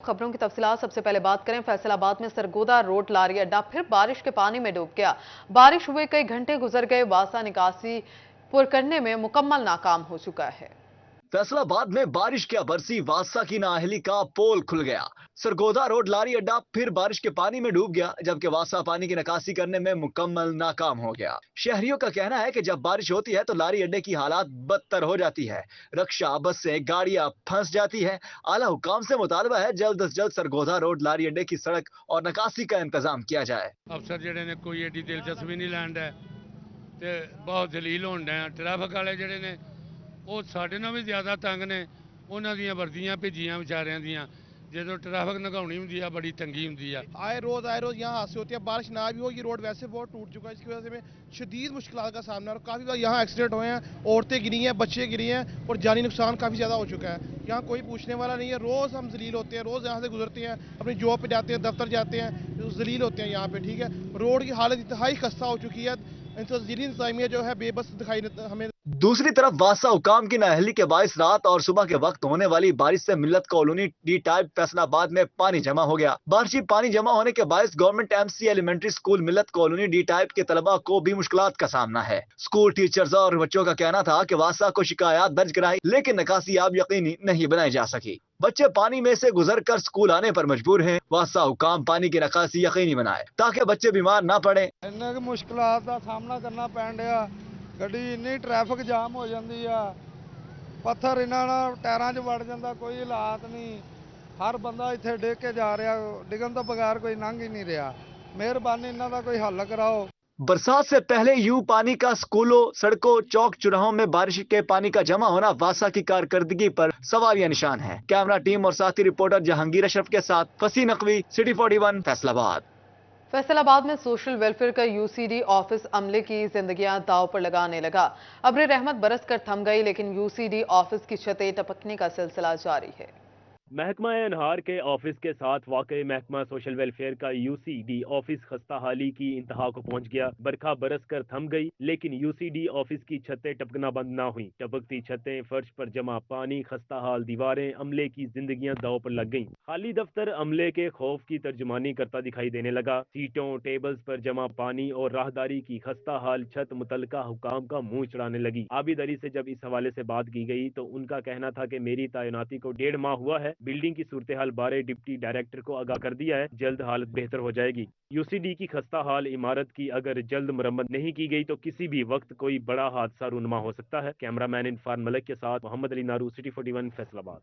खबरों की तफसीलात सबसे पहले बात करें। फैसलाबाद में सरगोदा रोड लारी अड्डा फिर बारिश के पानी में डूब गया। बारिश हुए कई घंटे गुजर गए। वासा निकासी पुर करने में मुकम्मल नाकाम हो चुका है। फैसलाबाद में बारिश क्या बरसी, वासा की नाअहली का पोल खुल गया। सरगोदा रोड लारी अड्डा फिर बारिश के पानी में डूब गया, जबकि वासा पानी की निकासी करने में मुकम्मल नाकाम हो गया। शहरियों का कहना है कि जब बारिश होती है तो लारी अड्डे की हालात बदतर हो जाती है। रक्षा बसें गाड़ियां फंस जाती है। आला हुकाम से मुतालबा है जल्द अज जल्द सरगोदा रोड लारी अड्डे की सड़क और निकासी का इंतजाम किया जाए। अफसर जेडे ने कोई एडी दिलचस्पी नहीं लैंदा ते बहुत जलील होंदा है। ट्रैफिक वाले जेडे ने वो साढ़े नाल भी ज्यादा तंग ने। उन्हां दीयां वर्दियां भेजियां बेचारियां दीयां। जो ट्रैफिक नगाउनी होंदी है बड़ी तंगी होंदी है। आए रोज यहाँ हादसे होते हैं। बारिश ना भी हो, ये रोड वैसे बहुत टूट चुका है, इसकी वजह से हमें शदीद मुश्किल का सामना है। और काफ़ी बार यहाँ एक्सीडेंट हुए हैं, औरतें गिरी हैं, बच्चे गिरी हैं और जानी नुकसान काफ़ी ज़्यादा हो चुका है। यहाँ कोई पूछने वाला नहीं है। रोज़ हम जलील होते हैं, रोज़ यहाँ से गुजरते हैं, अपनी जॉब पे जाते हैं, दफ्तर जाते हैं, जलील होते हैं यहाँ पे। ठीक है, रोड की हालत इंतहाई खस्ता हो चुकी है। ज़िली इंतजामिया जो है बेबस दिखाई हमें। दूसरी तरफ वासा हुकाम की नाअहली के बाइस रात और सुबह के वक्त होने वाली बारिश से मिल्लत कॉलोनी डी टाइप फैसलाबाद में पानी जमा हो गया। बारिशी पानी जमा होने के बाइस गवर्नमेंट एमसी एलिमेंट्री स्कूल मिल्लत कॉलोनी डी टाइप के तलबा को भी मुश्किलात का सामना है। स्कूल टीचर्स और बच्चों का कहना था कि वासा को शिकायत दर्ज कराई, लेकिन निकासी अब यकीनी नहीं बनाई जा सकी। बच्चे पानी में से गुजर कर स्कूल आने पर मजबूर हैं। वासा हुकाम पानी की निकासी यकीनी बनाए ताकि बच्चे बीमार ना पड़े। इन्ने मुश्किलात का सामना करना पैन दिया। ਗੱਡੀ ਇੰਨੀ ट्रैफिक जाम हो ਜਾਂਦੀ ਆ, ਪੱਥਰ ਇਹਨਾਂ ਨਾਲ ਟਾਇਰਾਂ 'ਚ ਵੜ ਜਾਂਦਾ, ਕੋਈ ਹਾਲਾਤ ਨਹੀਂ। ਹਰ ਬੰਦਾ ਇੱਥੇ ਡਿੱਗ ਕੇ ਜਾ ਰਿਹਾ, ਡਿੱਗਣ ਤੋਂ ਬਗੈਰ ਕੋਈ ਲੰਘ ਹੀ ਨਹੀਂ ਰਿਹਾ। ਮਿਹਰਬਾਨੀ ਇਹਨਾਂ ਦਾ ਕੋਈ ਹੱਲ ਕਰਾਓ। बरसात से पहले यूं पानी का स्कूलों, सड़कों, चौक चौराहों में बारिश के पानी का जमा होना वासा की कारकर्दगी पर सवालिया निशान है। कैमरा टीम और साथी रिपोर्टर जहांगीर अशरफ के साथ फसी नकवी, सिटी 41 फैसलाबाद। फैसलाबाद में सोशल वेलफेयर का यूसीडी ऑफिस अमले की जिंदगियां दांव पर लगाने लगा। अब्र रहमत बरस कर थम गई, लेकिन यूसीडी ऑफिस की छतें टपकने का सिलसिला जारी है। महकमा अनहार के ऑफिस के साथ वाकई महकमा सोशल वेलफेयर का यूसीडी ऑफिस खस्ता हाली की इंतहा को पहुंच गया। बरखा बरस कर थम गई, लेकिन यूसीडी ऑफिस की छतें टपकना बंद ना हुई। टपकती छतें, फर्श पर जमा पानी, खस्ता हाल दीवारें, अमले की जिंदगियां दाव पर लग गईं। खाली दफ्तर अमले के खौफ की तर्जुमानी करता दिखाई देने लगा। सीटों, टेबल्स पर जमा पानी और राहदारी की खस्ता हाल छत मुतलका हुकाम का मुंह चढ़ाने लगी। आबिद अली से जब इस हवाले से बात की गई तो उनका कहना था कि मेरी तैनाती को 1.5 माह हुआ है। बिल्डिंग की सूरत हाल बारे डिप्टी डायरेक्टर को आगाह कर दिया है, जल्द हालत बेहतर हो जाएगी। यूसीडी की खस्ता हाल इमारत की अगर जल्द मरम्मत नहीं की गई तो किसी भी वक्त कोई बड़ा हादसा रूनुमा हो सकता है। कैमरामैन इरफान मलिक के साथ मोहम्मद अली नारू, सिटी 41 फैसलाबाद।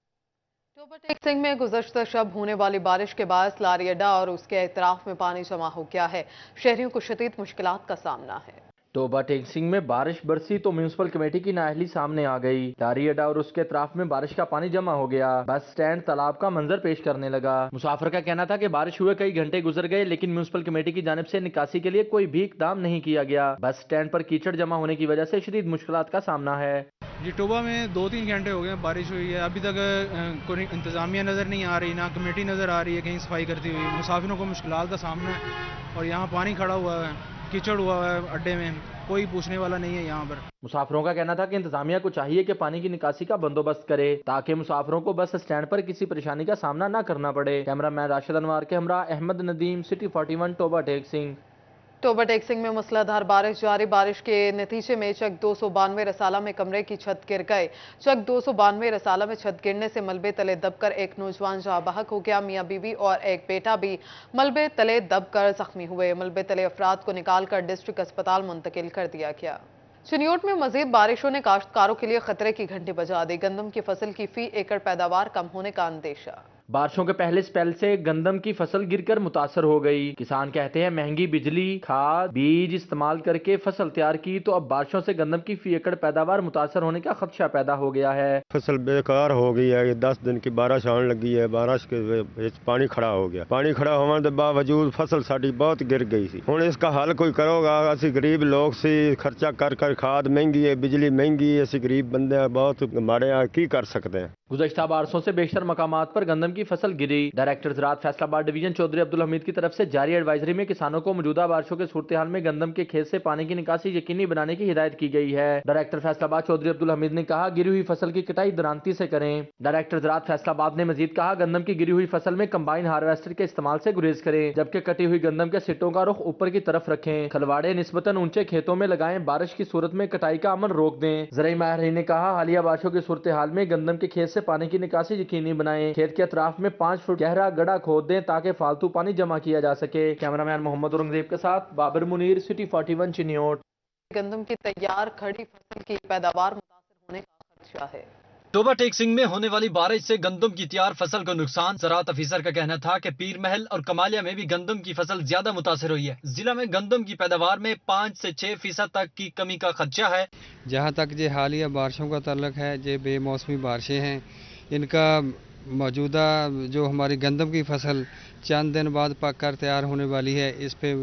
टोबा टेक सिंह में गुज़श्ता शब होने वाली बारिश के बाद लारी अड्डा और उसके एतराफ में पानी जमा हो गया है। शहरियों को शदीद मुश्किलात का सामना है। टोबा टेक सिंह में बारिश बरसी तो म्यूनसिपल कमेटी की नाअहली सामने आ गई। लारी अड्डा और उसके अतराफ में बारिश का पानी जमा हो गया। बस स्टैंड तालाब का मंजर पेश करने लगा। मुसाफिर का कहना था कि बारिश हुए कई घंटे गुजर गए, लेकिन म्यूनसिपल कमेटी की जानिब से निकासी के लिए कोई भी इकदाम नहीं किया गया। बस स्टैंड पर कीचड़ जमा होने की वजह से शदीद मुश्किलात का सामना है। जी, टोबा में 2-3 घंटे हो गए बारिश हुई है, अभी तक कोई इंतजामिया नज़र नहीं आ रही, ना कमेटी नज़र आ रही है कहीं सफाई करती हुई। मुसाफिरों को मुश्किलात का सामना है और यहाँ पानी खड़ा हुआ है, कीचड़ हुआ है अड्डे में, कोई पूछने वाला नहीं है यहाँ पर। मुसाफिरों का कहना था कि इंतजामिया को चाहिए कि पानी की निकासी का बंदोबस्त करे ताकि मुसाफिरों को बस स्टैंड पर किसी परेशानी का सामना न करना पड़े। कैमरामैन राशिद अनवार के हमरा अहमद नदीम, सिटी 41 टोबा टेक सिंह। टोबा टेक सिंह में मूसलाधार बारिश जारी। बारिश के नतीजे में चक 292 रसाला में कमरे की छत गिर गए। चक 292 रसाला में छत गिरने से मलबे तले दबकर एक नौजवान जहां बहक हो गया। मियां बीवी और एक बेटा भी मलबे तले दबकर जख्मी हुए। मलबे तले अफराद को निकालकर डिस्ट्रिक्ट अस्पताल मुंतकिल कर दिया गया। चिन्योट में मजीद बारिशों ने काश्तकारों के लिए खतरे की घंटी बजा दी। गंदम की फसल की फी एकड़ पैदावार कम होने का अंदेशा। बारिशों के पहले स्पेल से गंदम की फसल गिरकर मुतासर हो गई। किसान कहते हैं महंगी बिजली, खाद, बीज इस्तेमाल करके फसल तैयार की तो अब बारिशों से गंदम की फी एकड़ पैदावार मुतासर होने का खदशा पैदा हो गया है। फसल बेकार हो गई है। 10 दिन की बारिश आने लगी है, बारिश के पानी खड़ा हो गया। पानी खड़ा होने के बावजूद फसल साड़ी बहुत गिर गई थी। हुण इसका हल कोई करोगा? असी गरीब लोग सी, खर्चा कर कर खाद महंगी है, बिजली महंगी है, असी गरीब बंदे बहुत माड़े की कर सकते हैं। गुज़श्ता बारिशों से बेशतर मकामात पर गंदम गंदम की फसल गिरी। डायरेक्टर ज़राअत फैसलाबाद डिवीजन चौधरी अब्दुल हमीद की तरफ से जारी एडवाइजरी में किसानों को मौजूदा बारिशों के सूरत हाल में गंदम के खेत से पानी की निकासी यकीनी बनाने की हिदायत की गई है। डायरेक्टर फैसलाबाद चौधरी अब्दुल हमीद ने कहा, गिरी हुई फसल की कटाई दरांती से करें। डायरेक्टर ज़राअत फैसलाबाद ने मजीद कहा, गंदम की गिरी हुई फसल में कंबाइन हार्वेस्टर के इस्तेमाल से गुरेज करें, जबकि कटी हुई गंदम के सिट्टों का रुख ऊपर की तरफ रखें। खलवाड़े निस्बतन ऊंचे खेतों में लगाएं, बारिश की सूरत में कटाई का अमल रोक दें। ज़राई माहिरीन ने कहा, हालिया बारिशों की सूरत हाल में गंदम के खेत से पानी की निकासी यकीनी बनाएं। खेत के अतराफ में 5 फुट गहरा गड्ढा खोद दें ताकि फालतू पानी जमा किया जा सके। कैमरामैन मोहम्मद औरंगजेब के साथ बाबर मुनीर, सिटी 41 चिन्योट। गंदम की तैयार खड़ी फसल की पैदावार मुतासर होने का खदशा है। टोबा टेक सिंह में होने वाली बारिश से गंदम की तैयार फसल को नुकसान। ज़राअत अफीसर का कहना था कि पीर महल और कमालिया में भी गंदम की फसल ज्यादा मुतासर हुई है। जिला में गंदम की पैदावार में 5 से 6% तक की कमी का खदशा है। जहाँ तक ये हालिया बारिशों का ताल्लुक है, ये बेमौसमी बारिशें हैं, इनका मौजूदा जो हमारी गंदम की फसल चंद दिन बाद पक कर तैयार होने वाली है, इस पे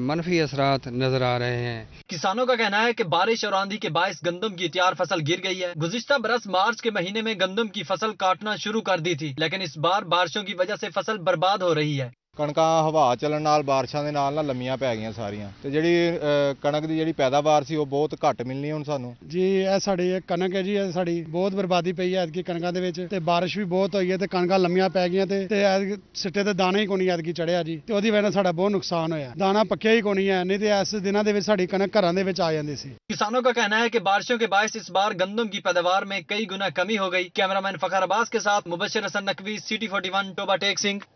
मनफी असरात नजर आ रहे हैं। किसानों का कहना है कि बारिश और आंधी के बायस गंदम की तैयार फसल गिर गई है। गुज़िश्ता बरस मार्च के महीने में गंदम की फसल काटना शुरू कर दी थी, लेकिन इस बार बारिशों की वजह से फसल बर्बाद हो रही है। ਕਣਕਾਂ ਹਵਾ ਚੱਲਣ ਨਾਲ ਬਾਰਿਸ਼ਾਂ ਦੇ ਨਾਲ ਲੰਮੀਆਂ ਪੈ ਗਈਆਂ ਸਾਰੀਆਂ ਤੇ ਜਿਹੜੀ ਕਣਕ ਦੀ ਜਿਹੜੀ ਪੈਦਾਵਾਰ ਸੀ ਉਹ ਬਹੁਤ ਘੱਟ ਮਿਲਣੀ ਹੁਣ ਸਾਨੂੰ ਜੀ। ਇਹ ਸਾਡੀ ਕਣਕ ਹੈ ਜੀ, ਇਹ ਸਾਡੀ ਬਹੁਤ ਬਰਬਾਦੀ ਪਈ ਹੈ ਐਤਕੀ ਕਣਕਾਂ ਦੇ ਵਿੱਚ ਤੇ ਬਾਰਿਸ਼ ਵੀ ਬਹੁਤ ਹੋਈ ਹੈ ਤੇ ਕਣਕਾਂ ਲੰਮੀਆਂ ਪੈ ਗਈਆਂ ਤੇ ਸਿੱਟੇ ਤੇ ਦਾਣਾ ਹੀ ਕੋਈ ਨਹੀਂ ਐਤਕੀ ਚੜਿਆ ਜੀ ਤੇ ਉਹਦੀ ਵਜ੍ਹਾ ਨਾਲ ਸਾਡਾ ਬਹੁਤ ਨੁਕਸਾਨ ਹੋਇਆ। ਦਾਣਾ ਪੱਕਿਆ ਹੀ ਕੋਈ ਨਹੀਂ ਹੈ, ਨਹੀਂ ਤੇ ਇਸ ਦਿਨਾਂ ਦੇ ਵਿੱਚ ਸਾਡੀ ਕਣਕ ਘਰਾਂ ਦੇ ਵਿੱਚ ਆ ਜਾਂਦੀ ਸੀ। किसानों का कहना है कि बारिशों के बायस इस बार गंदम की पैदावार में कई गुना कमी हो गई। कैमरामैन फखर अब्बास के साथ मुबशिर हसन नकवी, सिटी 41 टोबा टेक सिंह।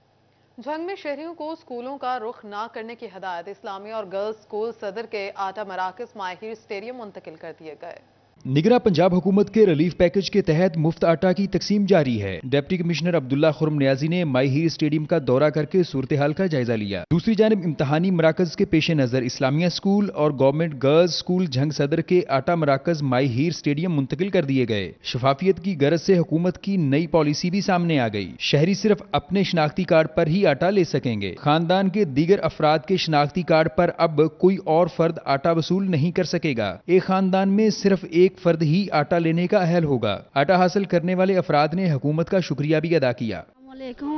झंग में शहरियों को स्कूलों का रुख न करने की हिदायत। इस्लामी और गर्ल्स स्कूल सदर के आटा मराकज माहिर स्टेडियम मुंतकिल कर दिए गए। निगरां पंजाब हुकूमत के रिलीफ पैकेज के तहत मुफ्त आटा की तकसीम जारी है। डिप्टी कमिश्नर अब्दुल्ला खुरम नियाजी ने माई हीर स्टेडियम का दौरा करके सूरत हाल का जायजा लिया। दूसरी जानब इम्तहानी मराकज के पेश नजर इस्लामिया स्कूल और गवर्नमेंट गर्ल्स स्कूल झंग सदर के आटा मराकज माई हीर स्टेडियम मुंतकिल कर दिए गए। शफाफियत की गरज से हुकूमत की नई पॉलिसी भी सामने आ गई। शहरी सिर्फ अपने शनाख्ती कार्ड पर ही आटा ले सकेंगे। खानदान के दीगर अफराद के शनाख्ती कार्ड पर अब कोई और फर्द आटा वसूल नहीं कर सकेगा। एक खानदान में सिर्फ एक फर्द ही आटा लेने का अहल होगा। आटा हासिल करने वाले अफराद ने हुकूमत का शुक्रिया भी अदा किया।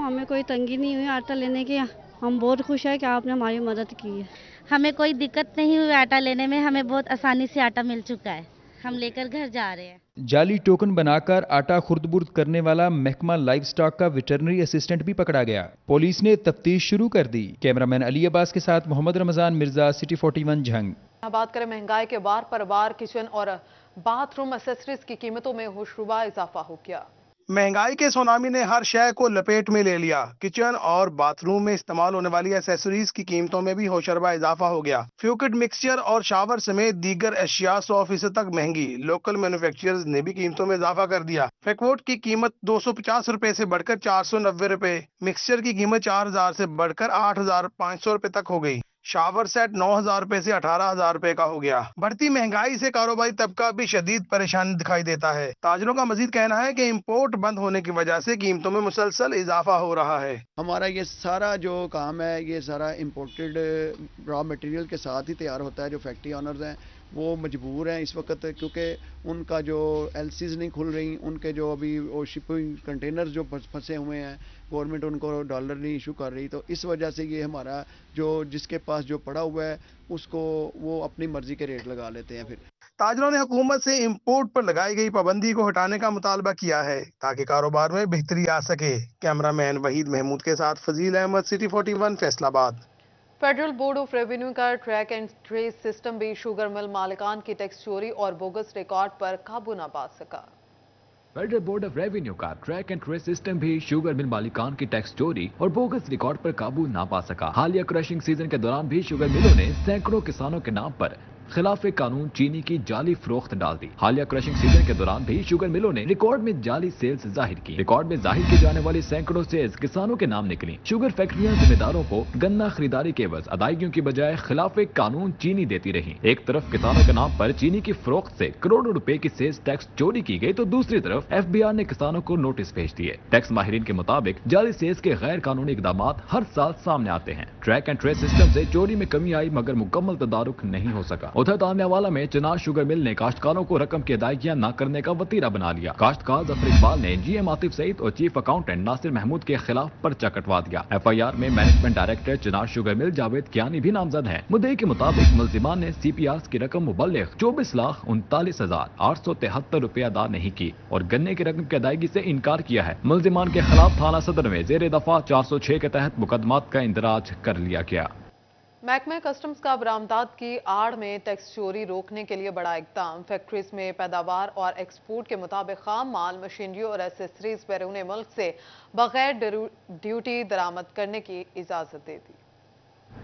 हमें कोई तंगी नहीं हुई आटा लेने की, हम बहुत खुश है कि आपने हमारी मदद की है। हमें कोई दिक्कत नहीं हुई आटा लेने में, हमें बहुत आसानी से आटा मिल चुका है, हम लेकर घर जा रहे हैं। जाली टोकन बनाकर आटा खुर्द-बुर्द करने वाला महकमा लाइव स्टॉक का वेटरनरी असिस्टेंट भी पकड़ा गया। पुलिस ने तफ्तीश शुरू कर दी। कैमरामैन अली अब्बास के साथ मोहम्मद रमजान मिर्जा, सिटी 41 झंग। बात करें महंगाई के बार पर बार किचन और बाथरूम एक्सेसरीज की कीमतों में होशरुबा इजाफा हो गया। महंगाई के सुनामी ने हर शय को लपेट में ले लिया। किचन और बाथरूम में इस्तेमाल होने वाली एसेसरीज की कीमतों में भी होशरुबा इजाफा हो गया। फ्यूकिट मिक्सचर और शावर समेत दीगर अशिया 100% तक महंगी। लोकल मैन्युफैक्चरर्स ने भी कीमतों में इजाफा कर दिया। फेकवोट की कीमत 250 रुपए से बढ़कर 490 रुपए, मिक्सचर की कीमत 4000 से बढ़कर 8500 रुपए तक हो गई। शावर सेट 9000 रुपए से 18000 रुपए का हो गया। बढ़ती महंगाई से कारोबारी तबका भी शदीद परेशान दिखाई देता है। ताजरों का मजीद कहना है कि इंपोर्ट बंद होने की वजह से कीमतों में मुसलसल इजाफा हो रहा है। हमारा ये सारा जो काम है, ये सारा इंपोर्टेड रॉ मटेरियल के साथ ही तैयार होता है। जो फैक्ट्री ऑनर्स हैं वो मजबूर हैं इस वक्त, क्योंकि उनका जो एलसीज नहीं खुल रही, उनके जो अभी वो शिपिंग कंटेनर्स जो फंसे हुए हैं, गवर्नमेंट उनको डॉलर नहीं इशू कर रही, तो इस वजह से ये हमारा जो जिसके पास जो पड़ा हुआ है उसको वो अपनी मर्जी के रेट लगा लेते हैं। फिर ताजरों ने हुकूमत से इंपोर्ट पर लगाई गई पाबंदी को हटाने का मुतालबा किया है ताकि कारोबार में बेहतरी आ सके। कैमरामैन वहीद महमूद के साथ Fazeel Ahmed, city 41 Faisalabad. Federal board of revenue का ट्रैक एंड ट्रेस सिस्टम भी शुगर मिल मालिकान की टैक्स चोरी और बोगस रिकॉर्ड पर काबू न पा सका। फेडरल बोर्ड ऑफ रेवेन्यू का ट्रैक एंड ट्रेस सिस्टम भी शुगर मिल मालिकान की टैक्स चोरी और बोगस रिकॉर्ड पर काबू ना पा सका। हालिया क्रशिंग सीजन के दौरान भी शुगर मिलों ने सैकड़ों किसानों के नाम पर खिलाफ कानून चीनी की जाली फरोख्त डाल दी। हालिया क्रशिंग सीजन के दौरान भी शुगर मिलों ने रिकॉर्ड में जाली सेल्स जाहिर की। रिकॉर्ड में जाहिर की जाने वाली सैकड़ों सेल्स किसानों के नाम निकली। शुगर फैक्ट्रियां जिम्मेदारों को गन्ना खरीदारी के एवज अदायगियों की बजाय खिलाफ कानून चीनी देती रही। एक तरफ किसानों के नाम पर चीनी की फरोख्त से करोड़ों रुपए की सेल्स टैक्स चोरी की गई, तो दूसरी तरफ FBI ने किसानों को नोटिस भेज दिए। टैक्स माहिरीन के मुताबिक जाली सेल्स के गैर कानूनी इकदाम हर साल सामने आते हैं। ट्रैक एंड ट्रेस सिस्टम से चोरी में कमी आई, मगर मुकम्मल तदारुक नहीं हो सका। उधर तानियावाला में चिनार शुगर मिल ने काश्तकारों को रकम की अदायगियां न करने का वतीरा बना लिया। काश्तकार जफर इकबाल ने GM आतिफ सईद और चीफ अकाउंटेंट नासिर महमूद के खिलाफ पर्चा कटवा दिया। FIR में मैनेजमेंट डायरेक्टर चिनार शुगर मिल जावेद कियानी भी नामजद है। मुद्दे के मुताबिक मुलजिमान ने CPRs की रकम मुबल्लिग 24,39,873 रुपए अदा नहीं की और गन्ने की रकम की अदायगी से इनकार किया है। मुलजिमान के खिलाफ थाना सदर में जेर दफा 406 के तहत मुकदमात का इंदराज कर लिया गया। महकमा कस्टम्स का बरामदात की आड़ में टैक्स चोरी रोकने के लिए बड़ा इकदाम। फैक्ट्रीज में पैदावार और एक्सपोर्ट के मुताबिक खाम माल, मशीनरी और एसेसरीज बैरून मुल्क से बगैर ड्यूटी दरामद करने की इजाजत दे दी।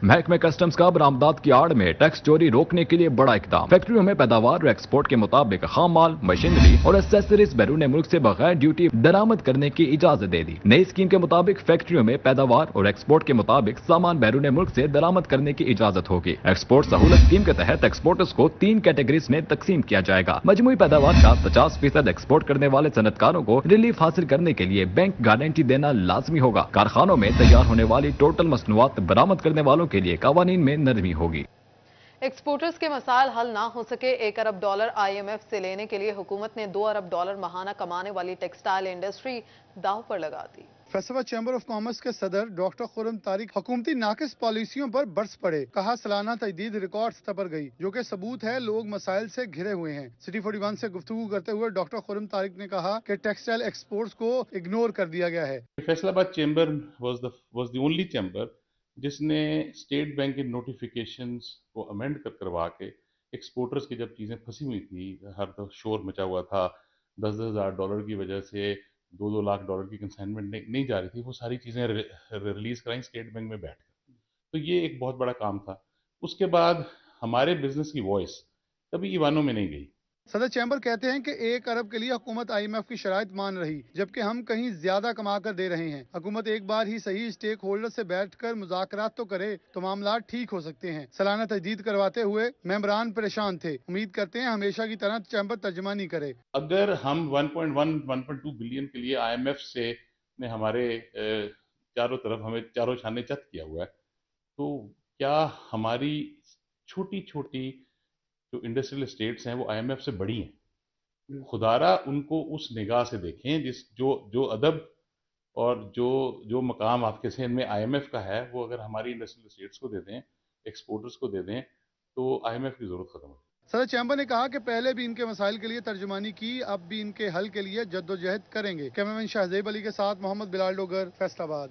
महकमे कस्टम्स का बरामदात की आड़ में टैक्स चोरी रोकने के लिए बड़ा इकदाम। फैक्ट्रियों में पैदावार और एक्सपोर्ट के मुताबिक खाम माल, मशीनरी और एक्सेसरीज बैरून मुल्क से बगैर ड्यूटी दरामद करने की इजाजत दे दी। नई स्कीम के मुताबिक फैक्ट्रियों में पैदावार और एक्सपोर्ट के मुताबिक सामान बैरून मुल्क से दरामद करने की इजाजत होगी। एक्सपोर्ट सहूलत स्कीम के तहत एक्सपोर्टर्स को 3 कैटेगरीज में तकसीम किया जाएगा। मजमूई पैदावार का 50% एक्सपोर्ट करने वाले सनतकारों को रिलीफ हासिल करने के लिए बैंक गारंटी देना लाजमी होगा। कारखानों में तैयार होने वाली टोटल मसनूआत बरामद करने वालों के लिए कवानीन में नरमी होगी। एक्सपोर्टर्स के मसाइल हल ना हो सके, $1 अरब IMF से लेने के लिए हुकूमत ने $2 अरब महाना कमाने वाली टेक्सटाइल इंडस्ट्री दांव पर लगा दी। फैसलाबाद चैम्बर ऑफ कॉमर्स के सदर डॉक्टर खुर्रम तारिक हुकूमती नाकिस पॉलिसियों पर बरस पड़े। कहा सालाना तजदीद रिकॉर्ड सतह पर गई, जो कि सबूत है लोग मसाइल से घिरे हुए हैं। सिटी 41 से गुफ्तगू करते हुए डॉक्टर खुर्रम तारिक ने कहा कि टेक्सटाइल एक्सपोर्ट्स को इग्नोर कर दिया गया है। Faisalabad chamber was the only chamber जिसने स्टेट बैंक के नोटिफिकेशंस को अमेंड करवा के एक्सपोर्टर्स की जब चीज़ें फंसी हुई थी, हर तरफ शोर मचा हुआ था, $10,000 की वजह से $2 लाख की कंसाइनमेंट नहीं जा रही थी, वो सारी चीज़ें रिलीज़ कराई स्टेट बैंक में बैठकर। तो ये एक बहुत बड़ा काम था। उसके बाद हमारे बिजनेस की वॉइस कभी ईवानों में नहीं गई। सदर चैम्बर कहते हैं कि $1 अरब के लिए हुकूमत IMF की शराइत मान रही, जबकि हम कहीं ज्यादा कमा कर दे रहे हैं। हुकूमत एक बार ही सही स्टेक होल्डर से बैठकर मुज़ाकरात तो करे तो मामला ठीक हो सकते हैं। सालाना तजदीद करवाते हुए मेंबरान परेशान थे। उम्मीद करते हैं हमेशा की तरह चैम्बर तर्जुमानी करे। अगर हम 1.1-1.2 बिलियन के लिए IMF से ने हमारे चारों तरफ हमें चारों छाने चत किया हुआ है, तो क्या हमारी छोटी छोटी जो इंडस्ट्रियल स्टेट्स हैं वो IMF से बड़ी हैं? खुदारा उनको उस निगाह से देखें जो अदब और जो मकाम आपके जहन में IMF का है, वो अगर हमारी इंडस्ट्रियल स्टेट्स को दे दें, एक्सपोर्टर्स को दे दें, तो IMF की जरूरत खत्म हो। सदर चैम्बर ने कहा कि पहले भी इनके मसाइल के लिए तर्जुमानी की, अब भी इनके हल के लिए जद्दोजहद करेंगे। कैमरामैन शाहजेब अली के साथ मोहम्मद बिलाल डोगर, फैसलाबाद।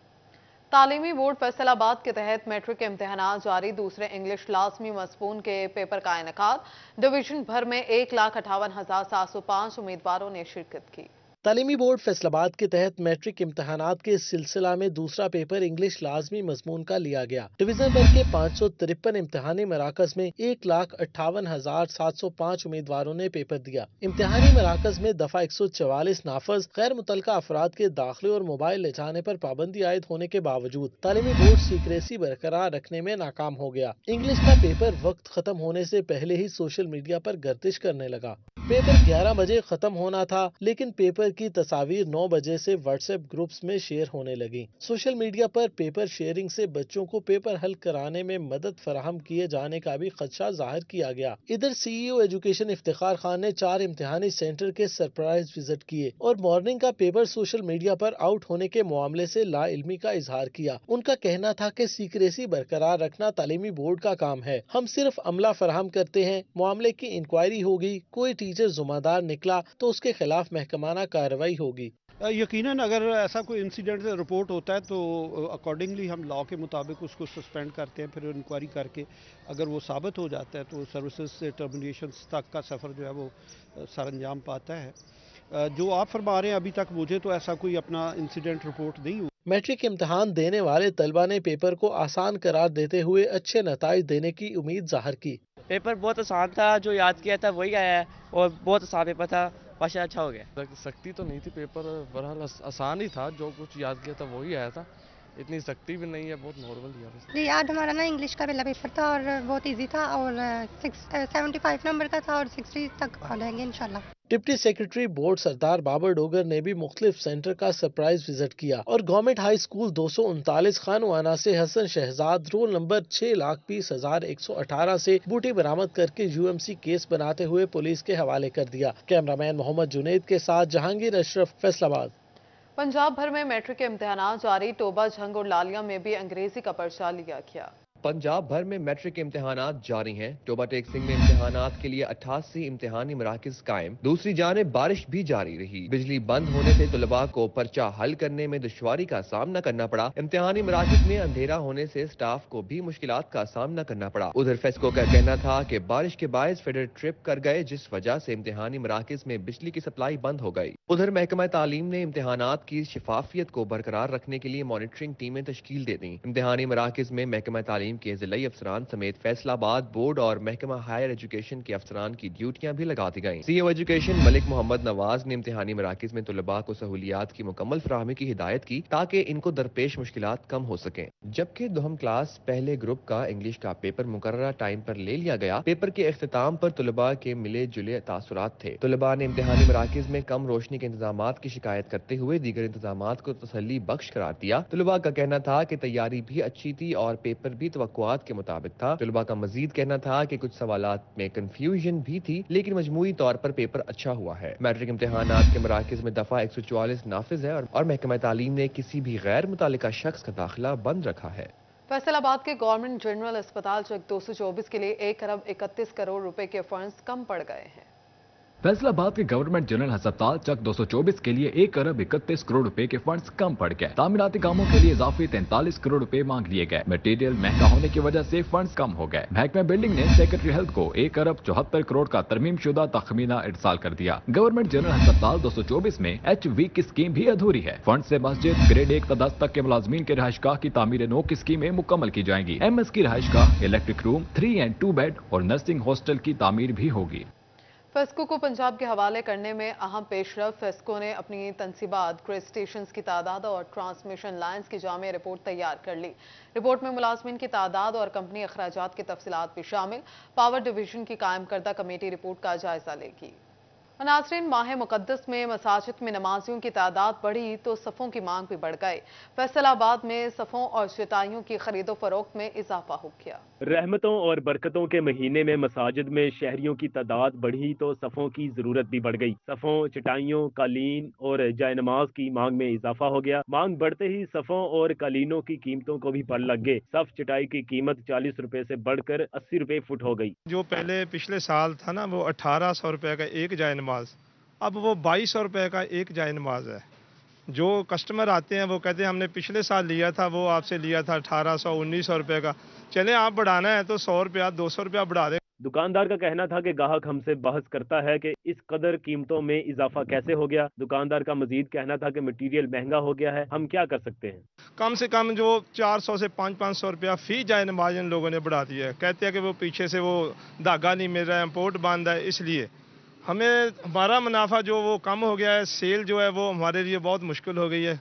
तालीमी बोर्ड फैसलाबाद के तहत मैट्रिक के इम्तिहानात जारी। दूसरे इंग्लिश लाजमी मज़मून के पेपर का इनेकाद। डिवीजन भर में 1,58,705 उम्मीदवारों ने शिरकत की। तालीमी बोर्ड फैसलाबाद के तहत मैट्रिक इम्तहानात के सिलसिला में दूसरा पेपर इंग्लिश लाजमी मजमून का लिया गया। डिवीजन भर के 553 इम्तहानी मराकज में 1,58,705 उम्मीदवारों ने पेपर दिया। इम्तहानी मराकज में दफा 144 नाफज गैर मुतलका अफराद के दाखिले और मोबाइल ले जाने पर पाबंदी आयद होने के बावजूद तालीमी बोर्ड सीक्रेसी बरकरार रखने में नाकाम हो गया। इंग्लिश का पेपर वक्त खत्म होने से पहले ही सोशल मीडिया पर गर्दिश करने लगा। पेपर 11 बजे खत्म होना था, लेकिन पेपर की तस्वीर 9 बजे से व्हाट्सएप ग्रुप्स में शेयर होने लगी। सोशल मीडिया पर पेपर शेयरिंग से बच्चों को पेपर हल कराने में मदद फराहम किए जाने का भी खदशा जाहिर किया गया। इधर CEO एजुकेशन इफ्तिखार खान ने 4 इम्तिहानी सेंटर के सरप्राइज विजिट किए और मॉर्निंग का पेपर सोशल मीडिया पर आउट होने के मामले से लाइल्मी का इजहार किया। उनका कहना था कि सीक्रेसी बरकरार रखना तालीमी बोर्ड का काम है, हम सिर्फ अमला फराहम करते हैं। मामले की इंक्वायरी होगी, कोई टीचर जुम्मेदार निकला तो उसके खिलाफ महकमाना कार्रवाई होगी। यकीनन अगर ऐसा कोई इंसिडेंट रिपोर्ट होता है तो अकॉर्डिंगली हम लॉ के मुताबिक उसको सस्पेंड करते हैं। फिर इंक्वायरी करके अगर वो साबित हो जाता है तो सर्विसेज से टर्मिनेशन तक का सफ़र जो है वो सरअंजाम पाता है। जो आप फरमा रहे हैं, अभी तक मुझे तो ऐसा कोई अपना इंसिडेंट रिपोर्ट नहीं हुआ। मैट्रिक इम्तिहान देने वाले तलबा ने पेपर को आसान करार देते हुए अच्छे नताइज देने की उम्मीद जाहिर की। पेपर बहुत आसान था, जो याद किया था वही आया है और बहुत आसान पेपर था, माशाल्लाह अच्छा हो गया। सख्ती तो नहीं थी, पेपर बहरहाल आसान ही था, जो कुछ याद किया था वही आया था। इतनी सख्ती भी नहीं है, बहुत नॉर्मल दिया बस। जी आज हमारा ना इंग्लिश का पहला पेपर था और बहुत इजी था और 75 नंबर का था और 60 तक आ जाएंगे इंशाल्लाह। डिप्टी सेक्रेटरी बोर्ड सरदार बाबर डोगर ने भी मुख्तलिफ सेंटर का सरप्राइज विजिट किया और गवर्नमेंट हाई स्कूल 239 खानवाना से हसन शहजाद रोल नंबर 6,20,118 से बूटी बरामद करके यूएमसी केस बनाते हुए पुलिस के हवाले कर दिया। कैमरामैन मोहम्मद जुनैद के साथ जहांगीर अशरफ, फैसलाबाद। पंजाब भर में मैट्रिक के इम्तिहान जारी, टोबा, झंग और लालिया में भी अंग्रेजी का पर्चा लिया गया। पंजाब भर में मैट्रिक के इम्तिहानात जारी हैं। टोबा टेक सिंह में इम्तिहानात के लिए 88 इम्तिहानी मराकज कायम। दूसरी जानिब बारिश भी जारी रही। बिजली बंद होने से तलबा को पर्चा हल करने में दुश्वारी का सामना करना पड़ा। इम्तिहानी मराकज में अंधेरा होने से स्टाफ को भी मुश्किलात का सामना करना पड़ा। उधर फेस्को का कहना था कि बारिश के बायस फेडर ट्रिप कर गए, जिस वजह से इम्तिहानी मराकज में बिजली की सप्लाई बंद हो गई। उधर महकमा तालीम ने इम्तिहानात की शफाफियत को बरकरार रखने के लिए मॉनिटरिंग टीमें तश्कील दे दी। इम्तिहानी मराकज में महकमा तालीम के जिलाई अफसरान समेत फैसलाबाद बोर्ड और महकमा हायर एजुकेशन के अफसरान की ड्यूटियां भी लगा दी गईं। सीईओ एजुकेशन मलिक मोहम्मद नवाज ने इम्तिहानी मराकज में तलबा को सहूलियात की मुकम्मल फराहमी की हिदायत की ताकि इनको दरपेश मुश्किलात कम हो सकें। जबकि दुहम क्लास पहले ग्रुप का इंग्लिश का पेपर मुकर्ररा टाइम पर ले लिया गया। पेपर के इख्तिताम पर तलबा के मिले जुले तासुरात थे। तलबा ने इम्तिहानी मराकज में कम रोशनी के इंतजाम की शिकायत करते हुए दीगर इंतजाम को तसल्ली बख्श करार दिया। तलबा का कहना था कि तैयारी भी अच्छी थी और पेपर भी तवक्कुआत के मुताबिक था। तलबा का मजीद कहना था कि कुछ सवालात में कंफ्यूजन भी थी, लेकिन मजमूई तौर पर पेपर अच्छा हुआ है। मैट्रिक इम्तिहानात के मराकज में दफा 144 नाफिज है और महकमा तालीम ने किसी भी गैर मुतालिका शख्स का दाखिला बंद रखा है। फैसलाबाद के गवर्नमेंट जनरल अस्पताल चेक 224 के लिए 1 अरब 31 करोड़ रुपए के फंड्स कम पड़ गए हैं। फैसलाबाद के गवर्नमेंट जनरल अस्पताल चक 224 के लिए 1 अरब 31 करोड़ रुपए के फंड्स कम पड़ गए। तामीराती कामों के लिए इजाफी 43 करोड़ रुपए मांग लिए गए। मटेरियल महंगा होने की वजह से फंड्स कम हो गए। महकमा बिल्डिंग ने सेक्रेटरी हेल्थ को 1 अरब 74 करोड़ का तरमीम शुदा तखमीना इरसाल कर दिया। गवर्नमेंट जनरल अस्पताल 224 में HV की स्कीम भी अधूरी है। फंड से मस्जिद ग्रेड 1 तक तक के मुलाजमीन के रहायशगाह की तामीर 9 की स्कीमें मुकम्मल की जाएंगी। MS की रहायशगाह, इलेक्ट्रिक रूम, 3 and 2 बेड और नर्सिंग हॉस्टल की तामीर भी होगी। फेस्को को पंजाब के हवाले करने में अहम पेशरफ। फेस्को ने अपनी तनसीबात, ग्रे स्टेशन की तादाद और ट्रांसमिशन लाइन्स की जामे रिपोर्ट तैयार कर ली। रिपोर्ट में मुलाजमीन की तादाद और कंपनी अखराजात की तफसीलात भी शामिल। पावर डिवीजन की कायम करदा कमेटी रिपोर्ट का जायजा लेगी। नाज़रीन, माह मुक़द्दस में मसाजिद में नमाजियों की तादाद बढ़ी तो सफ़ों की मांग भी बढ़ गई। फैसलाबाद में सफ़ों और चटाइयों की खरीदो फरोख्त में इजाफा हो गया। रहमतों और बरकतों के महीने में मसाजिद में शहरियों की तादाद बढ़ी तो सफ़ों की ज़रूरत भी बढ़ गई। सफ़ों, चटाइयों, कालीन और जायनमाज की मांग में इजाफा हो गया। मांग बढ़ते ही सफ़ों और कालीनों की कीमतों को भी पर लग गए। सफ़ चटाई की कीमत 40 रुपए से बढ़कर 80 रुपए फुट हो गई। जो पहले पिछले साल था ना, वो 1800 रुपए का एक जायनमाज, अब वो 2200 रुपए का एक जायनमाज है। जो कस्टमर आते हैं वो कहते हैं हमने पिछले साल लिया था, वो आपसे लिया था 1800 1900 रुपए का, चले आप बढ़ाना है तो 100 रुपया 200 रुपया बढ़ा दें। दुकानदार का कहना था कि ग्राहक हमसे बहस करता है कि इस कदर कीमतों में इजाफा कैसे हो गया। दुकानदार का मजीद कहना था कि मटीरियल महंगा हो गया है, हम क्या कर सकते हैं। कम से कम जो 400 से 500 रुपया फी जायनमाज इन लोगों ने बढ़ा दिया है। कहते हैं कि वो पीछे से वो धागा नहीं मिल रहा है, इम्पोर्ट बंद है, इसलिए हमें हमारा मुनाफा जो वो कम हो गया है। सेल जो है वो हमारे लिए बहुत मुश्किल हो गई है,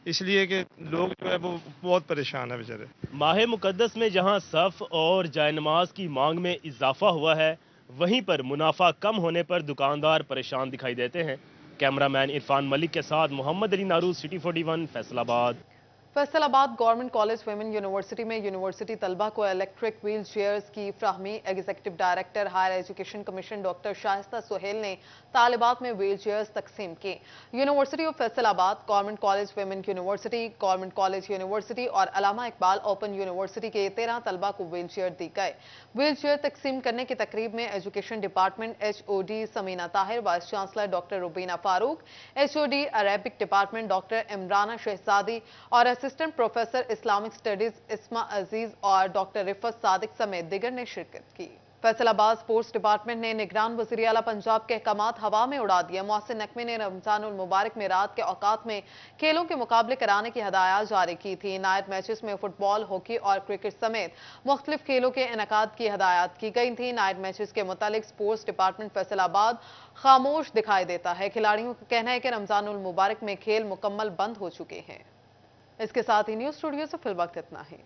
इसलिए कि लोग जो है वो बहुत परेशान है बेचारे। माह मुक़द्दस में जहां सफ़ और जायनमाज की मांग में इजाफा हुआ है, वहीं पर मुनाफा कम होने पर दुकानदार परेशान दिखाई देते हैं। कैमरामैन इरफान मलिक के साथ Mohammad Ali Naruz, city 41, Faisalabad. Faisalabad government college women university में यूनिवर्सिटी तलबा को इलेक्ट्रिक व्हील चेयर्स की फ्राहमी। Executive director higher education commission doctor Shaista Sohail ने तालिबात में व्हील चेयर्स तकसीम की। University of Faisalabad, government college women university, government college university और अलामा इकबाल ओपन यूनिवर्सिटी के 13 तलबा को व्हील चेयर दी गए। व्हील चेयर तकसीम करने की तकरीब में education department HOD Samina Tahir, vice chancellor doctor Rubina Farooq, HOD Arabic department doctor Imrana Shahzadi और असिस्टेंट प्रोफेसर इस्लामिक स्टडीज इस्मा अजीज और डॉक्टर रिफत सादिक समेत दिगर ने शिरकत की। फैसलाबाद स्पोर्ट्स डिपार्टमेंट ने निगरान वज़ीर आला पंजाब के अहकामात हवा में उड़ा दिए। मोहसिन नकवी ने रमजानुल मुबारक में रात के औकात में खेलों के मुकाबले कराने की हदायत जारी की थी। नाइट मैचेस में फुटबॉल, हॉकी और क्रिकेट समेत मुख्तलिफ खेलों के इनेकाद की हदायत की गई थी। नाइट मैचेस के मुतालिक स्पोर्ट्स डिपार्टमेंट फैसलाबाद खामोश दिखाई देता है। खिलाड़ियों का कहना है कि रमजानुल मुबारक में खेल मुकम्मल बंद हो चुके हैं। इसके साथ ही न्यूज स्टूडियो से फिल वक्त इतना ही।